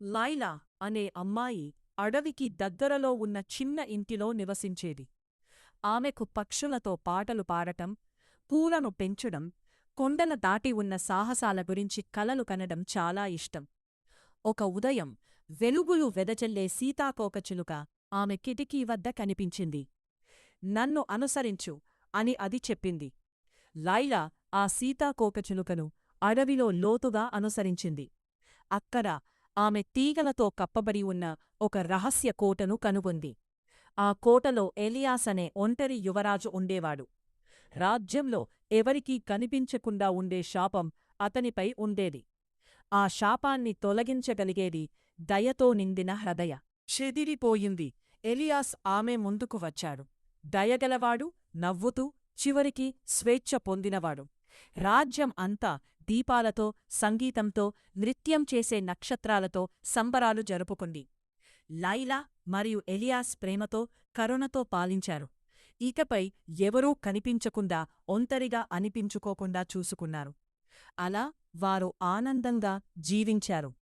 లైలా అనే అమ్మాయి అడవికి దగ్గరలో ఉన్న చిన్న ఇంటిలో నివసించేది. ఆమెకు పక్షులతో పాటలు పాడటం, పూలను పెంచడం, కొండల దాటి ఉన్న సాహసాల గురించి కలలు కనడం చాలా ఇష్టం. ఒక ఉదయం వెలుగులు వెదజల్లే సీతాకోకచిలుక ఆమె కిటికీ వద్ద కనిపించింది. నన్ను అనుసరించు అని అది చెప్పింది. లైలా ఆ సీతాకోకచిలుకను అడవిలో లోతుగా అనుసరించింది. అక్కడ ఆమె తీగలతో కప్పబడి ఉన్న ఒక రహస్య కోటను కనుగొంది. ఆ కోటలో ఎలియాస్ అనే ఒంటరి యువరాజు ఉండేవాడు. రాజ్యంలో ఎవరికీ కనిపించకుండా ఉండే శాపం అతనిపై ఉండేది. ఆ శాపాన్ని తొలగించగలిగేది దయతో నిండిన హృదయ. చెదిరిపోయింది. ఎలియాస్ ఆమె ముందుకు వచ్చాడు. దయగలవాడు, నవ్వుతూ, చివరికి స్వేచ్ఛ పొందినవాడు. రాజ్యం అంతా దీపాలతో, సంగీతంతో, నృత్యం చేసే నక్షత్రాలతో సంబరాలు జరుపుకుంది. లైలా మరియు ఎలియాస్ ప్రేమతో, కరుణతో పాలించారు. ఇకపై ఎవరూ కనిపించకుండా, ఒంటరిగా అనిపించుకోకుండా చూసుకున్నారు. అలా వారు ఆనందంగా జీవించారు.